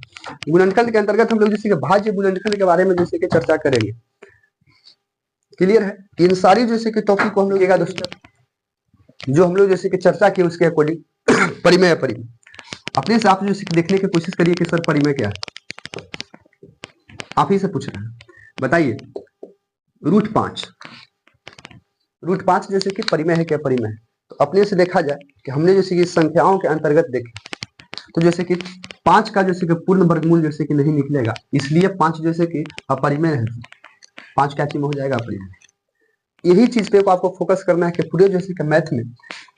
गुणनखंड के अंतर्गत हम लोग जैसे कि भाज्य गुणनखंड के बारे में जैसे कि चर्चा करेंगे। क्लियर है? इन सारी जैसे कि टॉपिक को हम लोग दोस्तों जो हम लोग जैसे कि चर्चा की उसके अकॉर्डिंग परिमेय अपरिमेय अपने से आप जैसे देखने की कोशिश करिए कि सर परिमेय क्या है। आप ही से पूछ रहे हैं, बताइए √5, √5 जैसे कि परिमेय है क्या, परिमेय है। तो अपने से देखा जाए कि हमने जैसे कि संख्याओं के अंतर्गत देखे, तो जैसे कि 5 का जैसे कि पूर्ण वर्गमूल जैसे कि नहीं निकलेगा, इसलिए 5 जैसे कि अपरिमेय है, 5 क्या चीज में हो जाएगा, अपरिमेय। यही चीज पे आपको फोकस करना है कि पूरे जैसे कि मैथ में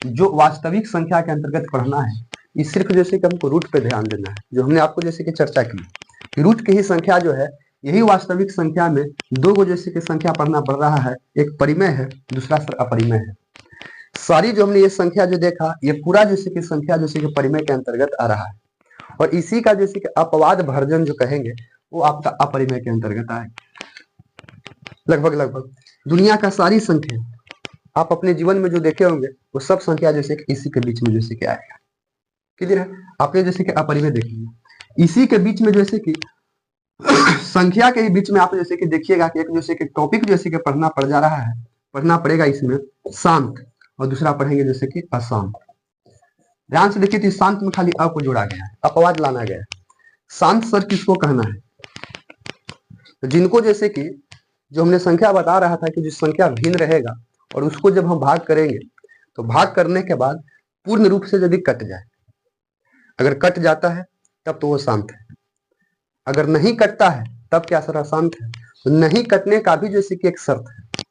जो वास्तविक संख्या के अंतर्गत पढ़ना है, ये सिर्फ जैसे कि हमको रूट पे ध्यान देना है, जो हमने आपको जैसे कि चर्चा की, रूट की ही संख्या जो है, यही वास्तविक संख्या में दो को जैसे कि संख्या पढ़ना पड़ रहा है, एक परिमेय है, दूसरा सर अपरिमेय है। सारी जो हमने ये संख्या जो देखा, ये पूरा जैसे कि संख्या जैसे कि परिमेय के अंतर्गत आ रहा है, और इसी का जैसे कि अपवाद भर्जन जो कहेंगे वो आपका अपरिमेय के अंतर्गत आएगा। लगभग लगभग दुनिया का सारी संख्या आप अपने जीवन में जो देखे होंगे, वो सब संख्या जैसे कि इसी के बीच में जैसे कि आएगा। क्लियर है? आपने जैसे कि अपरिमेय देखेंगे, इसी के बीच में जैसे कि संख्या के बीच में आप जैसे कि देखिएगा कि एक जैसे कि टॉपिक जैसे कि पढ़ना पड़ जा रहा है, पढ़ना पड़ेगा इसमें शांत, और दूसरा पढ़ेंगे जैसे कि अशांत। ध्यान से देखिए, तो शांत में खाली अ को जोड़ा गया है, अपवाद लाना गया है। शांत सर किसको कहना है? तो जिनको जैसे कि जो हमने संख्या बता रहा था कि जो संख्या भिन्न रहेगा और उसको जब हम भाग करेंगे, तो भाग करने के बाद पूर्ण रूप से यदि कट जाए, अगर कट जाता है तब तो वो शांत है, अगर नहीं कटता है तब क्या सर अशांत है। तो नहीं कटने का भी जैसे कि एक शर्त है।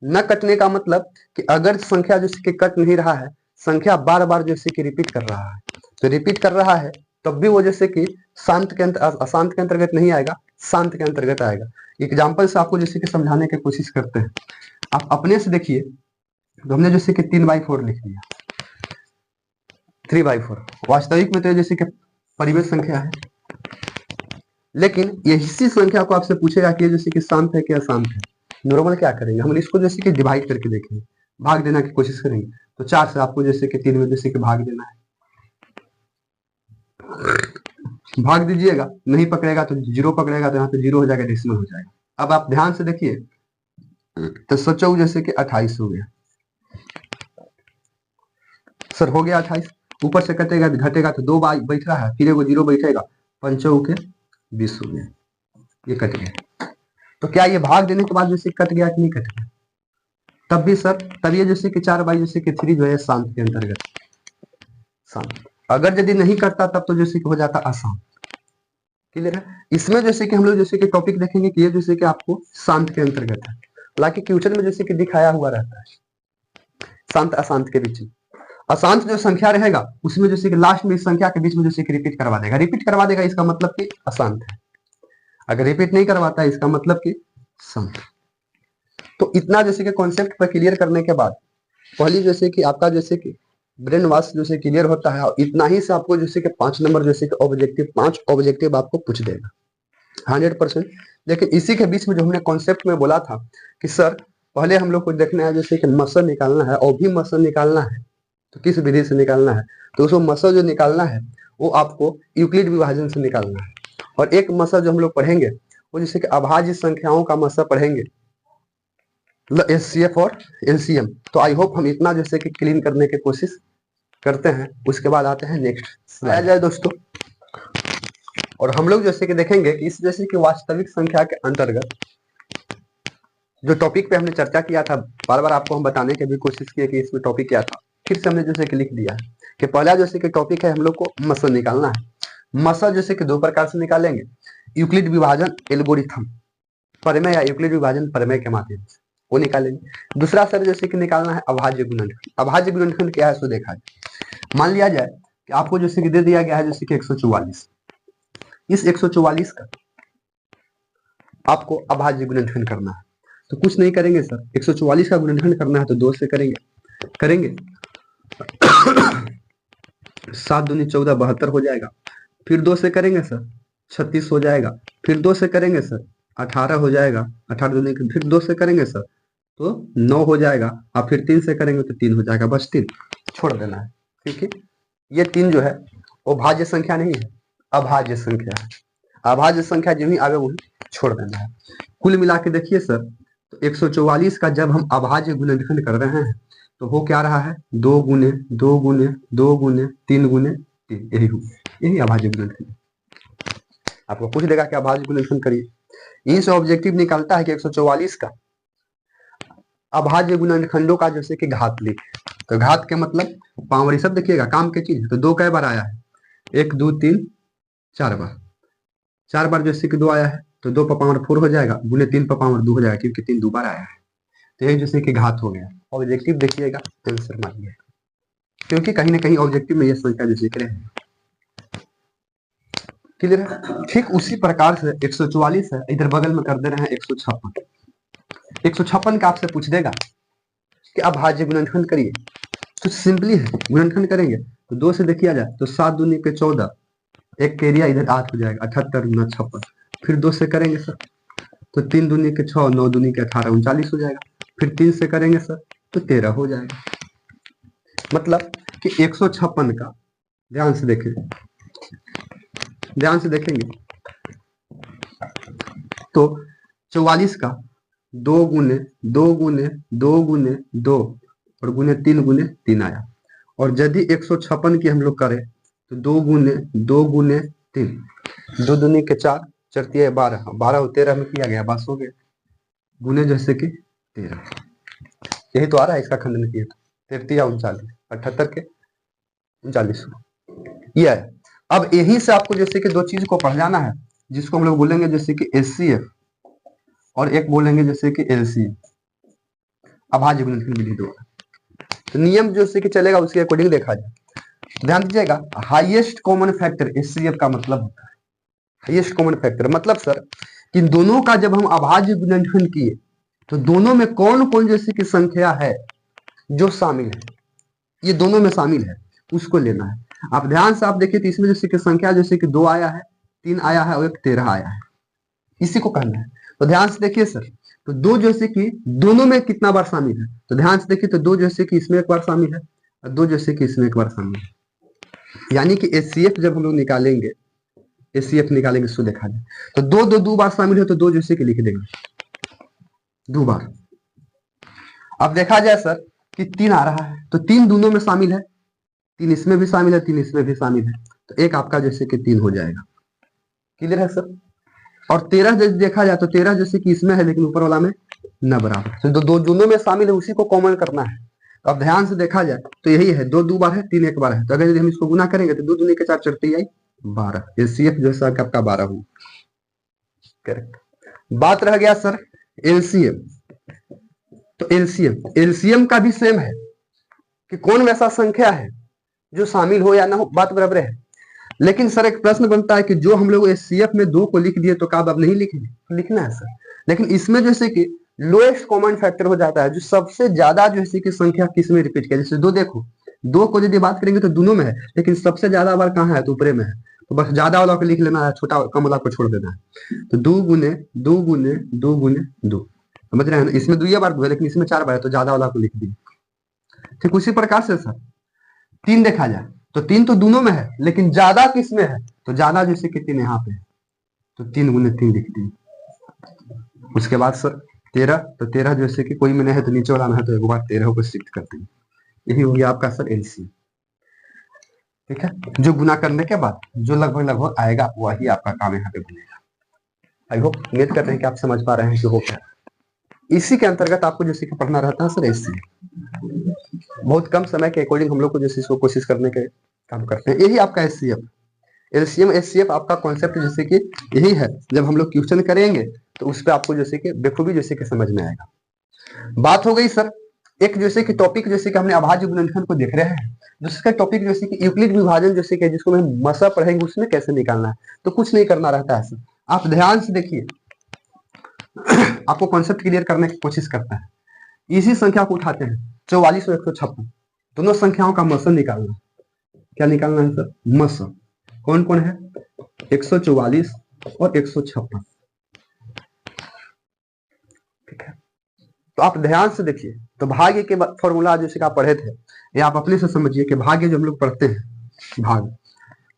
न कटने का मतलब कि अगर संख्या जैसे कि कट नहीं रहा है, संख्या बार बार जैसे कि रिपीट कर रहा है, तो रिपीट कर रहा है तब भी वो जैसे कि शांत के अशांत के अंतर्गत नहीं आएगा, शांत के अंतर्गत आएगा। एग्जाम्पल से आपको जैसे कि समझाने की कोशिश करते हैं। आप अपने से देखिए, तो हमने जैसे कि 3/4 लिख दिया, 3/4 वास्तविक में तो जैसे कि परिमेय संख्या है, लेकिन इसी संख्या को आपसे पूछेगा कि जैसे कि शांत है कि अशांत है। नॉर्मल क्या करेंगे, हम इसको जैसे कि डिवाइड करके देखेंगे, भाग देना की कोशिश करेंगे। तो 4 से आपको जैसे कि 3 में जैसे कि भाग देना है, भाग दीजिएगा, नहीं पकड़ेगा तो 0 पकड़ेगा, तो यहाँ पे 0 हो जाएगा, डेसिमल हो जाएगा। अब आप ध्यान से देखिए, तो 104 जैसे कि 28 हो गया सर, हो गया 28। ऊपर से कटेगा घटेगा तो 2 बैठ रहा है, फिर एगो 0 बैठेगा, 5 के 20 हो गया, ये कट गया। तो क्या ये भाग देने के बाद जैसे कट गया कि नहीं कट गया? तब भी सर, तब ये जैसे कि 4 जैसे कि 3 जो है शांत के अंतर्गत, शांत। अगर यदि नहीं करता तब तो जैसे कि हो जाता अशांत। क्लियर है? इसमें जैसे कि हम लोग जैसे कि टॉपिक देखेंगे कि ये जैसे कि आपको शांत के अंतर्गत है, हालांकि क्वेश्चन में जैसे कि दिखाया हुआ रहता है शांत अशांत के बीच में। अशांत जो संख्या रहेगा उसमें जैसे कि लास्ट में इस संख्या के बीच में जैसे कि रिपीट करवा देगा, रिपीट करवा देगा इसका मतलब कि अशांत है, अगर रिपीट नहीं करवाता है इसका मतलब कि शांत। तो इतना जैसे कि कॉन्सेप्ट पर क्लियर करने के बाद पहली जैसे कि आपका जैसे कि ब्रेन वॉश जैसे क्लियर होता है, और इतना ही से आपको जैसे कि 5 नंबर जैसे कि ऑब्जेक्टिव, 5 ऑब्जेक्टिव आपको पूछ देगा 100%। लेकिन इसी के बीच में जो हमने कॉन्सेप्ट में बोला था कि सर पहले हम लोग को देखना है जैसे कि मसल निकालना है, और भी मसल निकालना है तो किस विधि से निकालना है, तो उसको मसल जो निकालना है वो आपको यूक्लिड विभाजन से निकालना है। और एक मसल जो हम लोग पढ़ेंगे वो जैसे कि अभाज्य संख्याओं का मसल पढ़ेंगे, एचसीएफ और एलसीएम। तो आई होप हम इतना जैसे कि क्लीन करने की कोशिश करते हैं, उसके बाद आते हैं नेक्स्ट आया जाए दोस्तों। और हम लोग जैसे कि देखेंगे कि इस जैसे कि वास्तविक संख्या के अंतर्गत जो टॉपिक पे हमने चर्चा किया था, बार बार आपको हम बताने की भी कोशिश किए कि इसमें टॉपिक क्या था, फिर से हमने जैसे कि लिख दिया है कि पहला जैसे कि टॉपिक है हम लोग को मसल निकालना है। मसल जैसे कि 2 प्रकार से निकालेंगे, यूक्लिड विभाजन एल्गोरिथम, परिमेय या यूक्लिड विभाजन परिमेय के माध्यम से वो निकालेंगे। दूसरा सर जैसे कि निकालना है अभाज्य गुणनखंड। अभाज्य गुणनखंड क्या है सो देखा जाए। मान लिया जाए कि आपको जैसे कि दे दिया गया है जैसे कि 144, इस 144 का आपको अभाज्य गुणनखंड करना है। तो कुछ नहीं करेंगे सर, 144 का गुणनखंड करना है तो 2 से करेंगे 7 दूनी 14 72 हो जाएगा, फिर 2 से करेंगे सर 36 हो जाएगा, फिर 2 से करेंगे सर 18 हो जाएगा, 18 दूनी फिर 2 से करेंगे सर तो 9 हो जाएगा, और फिर 3 से करेंगे तो 3 हो जाएगा, बस 3 छोड़ देना है। ठीक है, ये 3 जो है वो भाज्य संख्या नहीं है, अभाज्य संख्या है। अभाज्य संख्या जो ही आगे वही छोड़ देना है। कुल मिला के देखिए सर, तो 144 का जब हम अभाज्य गुणनखंड कर रहे हैं तो वो क्या रहा है, 2 गुने 2 गुने 2 गुने 3 गुने 3, यही अभाज्य गुणनखंड। आपको पूछ देगा कि अभाज्य गुणनखंड करिए, यहीं से ऑब्जेक्टिव निकलता है कि 144 का अभाज्य गुणनखंडों का जैसे कि घात लिख। तो घात के मतलब पावर, ये सब देखिएगा काम की चीज है। तो दो कई बार आया है, 1 2 3 4 बार, 4 बार जैसे कि 2 आया है तो 2 पर पावर 4 हो जाएगा, गुने 3 पर पावर 2 हो जाएगा, क्योंकि 3 2 बार आया है। तो ये जैसे कि घात हो गया। ऑब्जेक्टिव देखिएगा, आंसर मानिए, क्योंकि कहीं ना कहीं ऑब्जेक्टिव में ये संख्या जो जिक्र है। क्लियर है? ठीक उसी प्रकार से 144 है, इधर बगल में कर दे रहे हैं 156। 156 का आपसे पूछ देगा कि अभाज्य गुणनखंड करिए, तो सिंपली है, गुणनखंड करेंगे तो 2 से देखिए जाए तो 7 दूनी के 14, एक के एरिया इधर 8 हो जाएगा, 78 गुना 56। फिर 2 से करेंगे सर तो 3 दूनी के 6, 9 दूनी के 18, 39 हो जाएगा। फिर 3 से करेंगे सर तो 13 हो जाएगा। मतलब कि 156 का, ध्यान से देखें, ध्यान से देखेंगे तो 44 का 2 गुने 2 गुने 2 गुने 2 और गुने 3 आया। और यदि 156 की हम लोग करें तो 2 गुने 2 गुने 3, 2 दूनी के 4, 4 तिया 12, 12 और 13 में किया गया, बस हो गया, गुने जैसे कि 13। यही तो आ रहा है, इसका खंडन किया तो 13 या 39, 78 के 39, ये है। अब यही से आपको जैसे कि दो चीज को पढ़ जाना है, जिसको हम लोग बोलेंगे जैसे कि एचसीएफ और एक बोलेंगे जैसे कि एलसीएफ, अभाज्य गुणनखंड विधि दो। तो नियम जो से कि चलेगा उसके अकॉर्डिंग देखा जाए। ध्यान दीजिएगा, हाईएस्ट कॉमन फैक्टर एचसीएफ का मतलब होता है, हाईएस्ट कॉमन फैक्टर मतलब सर कि दोनों का जब हम अभाज्य गुणनखंड किए तो दोनों में कौन कौन जैसे कि संख्या है जो शामिल है, ये दोनों में शामिल है, उसको लेना है। आप ध्यान से आप देखिए तो इसमें जैसे कि संख्या जैसे कि 2 आया है, 3 आया है और एक 13 आया है, इसी को कहना है। तो ध्यान से देखिए सर, तो 2 जैसे कि दोनों में कितना बार शामिल है, तो ध्यान से देखिए तो 2 जैसे कि इसमें एक बार शामिल है और 2 जैसे कि इसमें एक बार शामिल है। यानी कि एचसीएफ जब हम लोग निकालेंगे, एचसीएफ निकालेंगे इसको देखा जाए तो 2 बार शामिल है, तो 2 जैसे कि लिख देंगे 2 बार। अब देखा जाए सर कि 3 आ रहा है तो 3 दोनों में शामिल है, 3 इसमें भी शामिल है, 3 इसमें भी शामिल है, तो एक आपका जैसे कि 3 हो जाएगा। क्लियर है सर? और 13 देखा जाए तो 13 जैसे कि इसमें है लेकिन ऊपर वाला में न बराबर, तो दो दोनों में शामिल है, उसी को कॉमन करना है। तो अब ध्यान से देखा जाए तो यही है, 2 2 बार है, 3 1 बार है, तो अगर यदि हम इसको गुना करेंगे तो 2 दूनी के 4, 4 तिहाई 12, एचसीएफ जैसा कि आपका 12 हुआ। करेक्ट। बात रह गया सर एलसीएम। तो एलसीएम का भी सेम है कि कौन वैसा संख्या है जो शामिल हो या ना हो, बात बराबर है। लेकिन सर एक प्रश्न बनता है कि जो हम लोग एचसीएफ में 2 को लिख दिए तो क्या अब नहीं लिखेंगे? तो लिखना है सर, लेकिन इसमें जैसे कि लोएस्ट कॉमन फैक्टर हो जाता है, जो सबसे ज्यादा जैसे कि संख्या किस में रिपीट किया, जैसे 2 देखो, 2 को यदि बात करेंगे तो दोनों में है, लेकिन सबसे ज्यादा बार कहाँ है तो ऊपरे में है, तो बस ज्यादा वाला को लिख लेना है, छोटा कम वाला को छोड़ देना है। तो 2 गुने 2 गुने 2 गुने 2, समझ रहे हैं ना? इसमें 2 बार 2 है लेकिन इसमें 4 बार है, तो ज्यादा वाला को लिख दिए। ठीक उसी प्रकार से सर 3 देखा जाए तो 3 तो दोनों में है, लेकिन ज्यादा किस में है, तो ज्यादा जैसे कि 3 यहाँ पे है, तो 3 गुने 3 लिख दिए। उसके बाद सर 13, तो 13 जैसे कि कोई में नहीं है तो नीचे वाला में है, तो एक बार 13 को शिफ्ट करते हैं। यही हो गया आपका सर एलसीएम। ठीक है, जो गुना करने के बाद जो लगभग लगभग आएगा वही आपका काम यहाँ पे बनेगा। आई होप उम्मीद करते हैं कि आप समझ पा रहे हैं कि हो क्या। इसी के अंतर्गत आपको जैसे कि पढ़ना रहता है सर एचसीएफ। बहुत कम समय के अकॉर्डिंग हम लोग को जैसे इसको कोशिश करने के काम करते हैं। यही आपका एचसीएफ, एलसीएम एचसीएफ आपका कॉन्सेप्ट जैसे कि यही है, जब हम लोग क्वेश्चन करेंगे तो उस पर आपको जैसे कि बेखूबी जैसे कि समझ में आएगा। बात हो गई सर एक जैसे कि टॉपिक, जैसे कि हमने अभाज्य गुणनखंड को देख रहे हैं, दूसरा टॉपिक जैसे कि यूक्लिड विभाजन, जैसे कि जिसको हम मसा पढ़ेंगे उसमें कैसे निकालना है। तो कुछ नहीं करना रहता है सर, आप ध्यान से देखिए, आपको कॉन्सेप्ट क्लियर करने की कोशिश करता है। इसी संख्या को उठाते हैं 44 और 156, दोनों संख्याओं का मसा निकालना। क्या निकालना है सर? मसा। कौन कौन है? 144 और 156। ठीक है, तो आप ध्यान से देखिए, तो भाग्य के फॉर्मूला जैसे कि आप पढ़े थे, ये आप अपने से समझिए कि भाग्य जो हम लोग पढ़ते हैं भाग,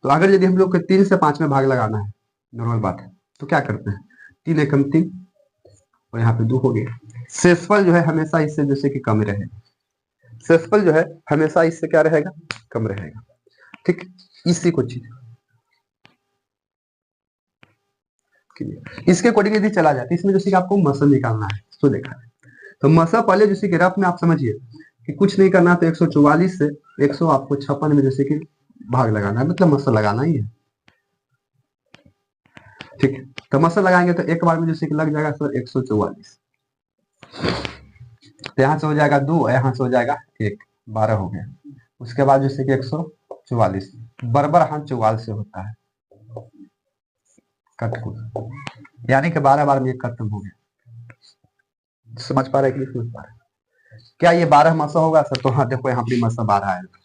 तो अगर यदि हम लोग को 3 से 5 में भाग लगाना है, नॉर्मल बात है, तो क्या करते हैं? 3 एकम 3 और यहाँ पे 2 हो गया। शेषफल जो है हमेशा इससे जैसे कि कम रहेगा, शेषफल जो है हमेशा इससे क्या रहेगा? कम रहेगा। ठीक, इसी को चीज क्लियर। इसके अकॉर्डिंग यदि चला जाए तो इसमें जैसे कि आपको मसल निकालना है तो देखा है, तो मसल पहले जैसे कि रफ में आप समझिए कि कुछ नहीं करना, तो 144 से 100 आपको 56 में जैसे कि भाग लगाना है, मतलब मसल लगाना ही है। ठीक है, तो मसल लगाएंगे तो एक बार में जैसे कि लग जाएगा सर 144, तो यहाँ से हो जाएगा 2, यहाँ से हो जाएगा 1, 12 हो गया। उसके बाद जैसे कि 144 बराबर हाथ 44 से होता है, कट को, यानी कि 12 बार में ये खत्म हो गया। समझ पा रहे कि नहीं समझ पा रहे? क्या ये 12 मसा होगा सर? तो हाँ देखो यहाँ पर मसा 12 आएगा।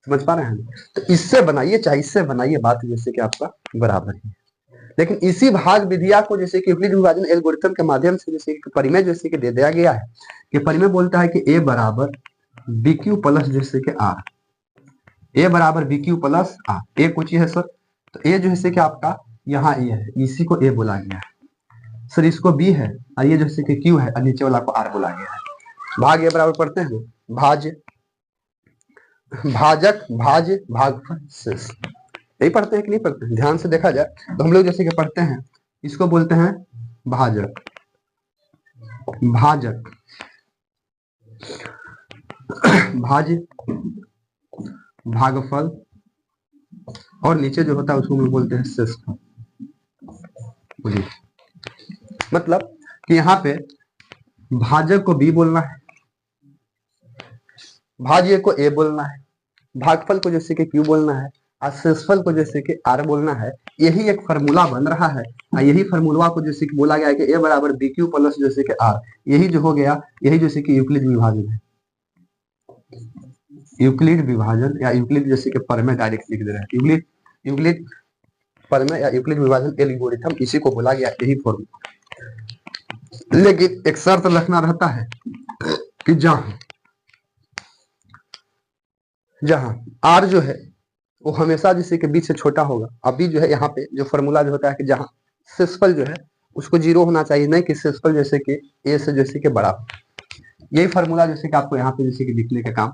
समझ पा रहे हैं? तो इससे बनाइए, चाहे इससे बनाइए, बात जैसे कि आपका बराबर ही है। लेकिन इसी भाग विधिया को जैसे कि यूक्लिड विभाजन एल्गोरिथम के माध्यम से जैसे कि परिमेय जैसे कि दे दिया गया है कि परिमेय बोलता है कि ए बराबर बी क्यू प्लस जैसे कि आर, ए बराबर बी क्यू प्लस आर। ए कुछ है सर, तो ए जो है कि आपका यहाँ ए है, इसी को ए बोला गया है सर, इसको बी है और ये जैसे कि क्यू है और नीचे वाला को आर बोला गया है। भाग ए बराबर पढ़ते हैं, भाज्य भाजक भाज्य भागफल शेष, यही पढ़ते हैं कि नहीं पढ़ते हैं? ध्यान से देखा जाए तो हम लोग जैसे कि पढ़ते हैं, इसको बोलते हैं भाजक, भाजक भाज्य भागफल, और नीचे जो होता है उसको हम बोलते हैं शेषफल। बोलिए, मतलब कि यहाँ पे भाजक को बी बोलना है, भाज्य को ए बोलना है, भागफल को जैसे कि क्यू बोलना है और शेषफल को जैसे कि आर बोलना है। यही एक फार्मूला बन रहा है और यही फार्मूला को जैसे कि बोला गया है कि ए बराबर बी क्यू प्लस जैसे कि आर। यही जो हो गया, यही जैसे कि यूक्लिड विभाजन है, यूक्लिड विभाजन या यूक्लिड जैसे कि परिमेय डायरेक्ट लिख दे रहे हैं, यूक्लिड परिमेय या यूक्लिड विभाजन एल्गोरिथम, इसी को बोला गया, यही फॉर्मूला। लेकिन एक शर्त रखना रहता है कि जहां आर जो है वो हमेशा जैसे कि बी से छोटा होगा। अभी जो है यहाँ पे जो फॉर्मूला जो होता है कि जहाँ शेषफल जो है उसको 0 होना चाहिए, नहीं कि शेषफल जैसे कि ए से जैसे कि बड़ा। यही फॉर्मूला जैसे कि आपको यहाँ पे जैसे कि लिखने का काम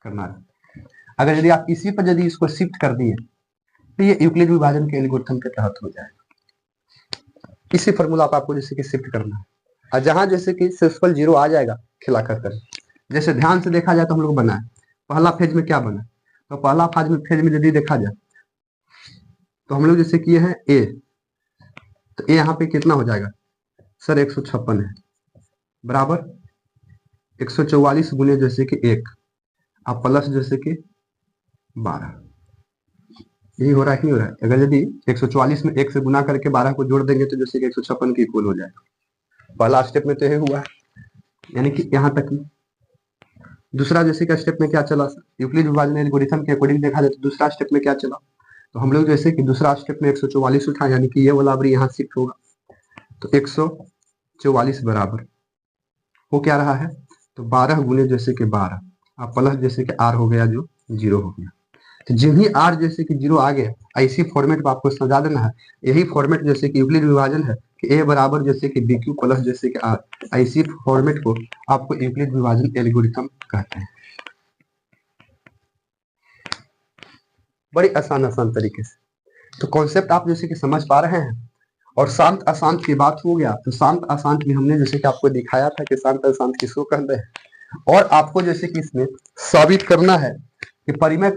करना है। अगर यदि आप इसी पर यदि इसको शिफ्ट कर दिए तो ये यूक्लिड विभाजन के एल्गोरिथम के तहत हो जाएगा। इसी फॉर्मूला पर आपको जैसे कि शिफ्ट करना है, और जहां जैसे कि शेषफल 0 आ जाएगा खिला कर। जैसे ध्यान से देखा जाए तो हम लोग बना है, पहला फेज में क्या बना, तो पहला फेज में यदि देखा जाए तो हम लोग जैसे किए हैं ए, तो ए यहाँ पे कितना हो जाएगा सर 156 है, बराबर 144 गुने जैसे कि 1 आप प्लस जैसे कि 12। यही हो रहा है कि नहीं हो रहा है? अगर यदि 144 में 1 से गुना करके 12 को जोड़ देंगे तो जैसे कि 156 के इक्वल हो जाएगा। पहला स्टेप में तो यही हुआ है, यानी कि यहाँ तक ही। दूसरा जैसे कि स्टेप में क्या चला सर, यूक्लिड विभाजन एल्गोरिथम के अकॉर्डिंग देखा जाए तो दूसरा स्टेप में क्या चला, तो हम लोग जैसे कि दूसरा स्टेप में 144 उठा, यानी कि ये वाला अवरी यहाँ शिफ्ट होगा, तो 144 बराबर हो क्या रहा है, तो 12 गुने जैसे कि 12 और प्लस जैसे कि आर हो गया जो 0 हो गया। तो जिन ही आर जैसे कि 0 आ गया, ऐसी फॉर्मेट में आपको समझा देना है। यही फॉर्मेट जैसे कि यूक्लिड विभाजन है कि ए बराबर जैसे कि बी क्यू प्लस जैसे कि आर, ऐसी फॉर्मेट को आपको यूक्लिड विभाजन एल्गोरिथम कहते हैं। बड़ी आसान तरीके से तो कॉन्सेप्ट आप जैसे कि समझ पा रहे हैं। और शांत अशांत की बात हो गया, तो शांत अशांत में हमने जैसे कि आपको दिखाया था कि शांत अशांत किसको कहते हैं, और आपको जैसे कि इसमें साबित करना है कि परिमेय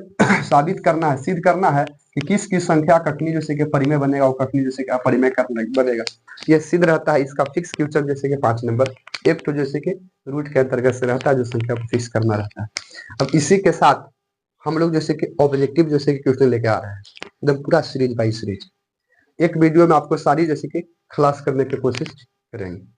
साबित करना है, सिद्ध करना है कि किस किस संख्या कखनी जैसे कि परिमेय बनेगा और कखनी जैसे कि अपरिमेय बनेगा। ये सिद्ध रहता है, इसका फिक्स क्वेश्चन जैसे कि 5 नंबर एक तो जैसे कि रूट के अंतर्गत से रहता है, जो संख्या को फिक्स करना रहता है। अब इसी के साथ हम लोग जैसे कि ऑब्जेक्टिव जैसे कि क्वेश्चन लेके आ रहे हैं, एकदम पूरा सीरीज बाई सीरीज। एक वीडियो में आपको सारी जैसे कि खलास करने की कोशिश करेंगे।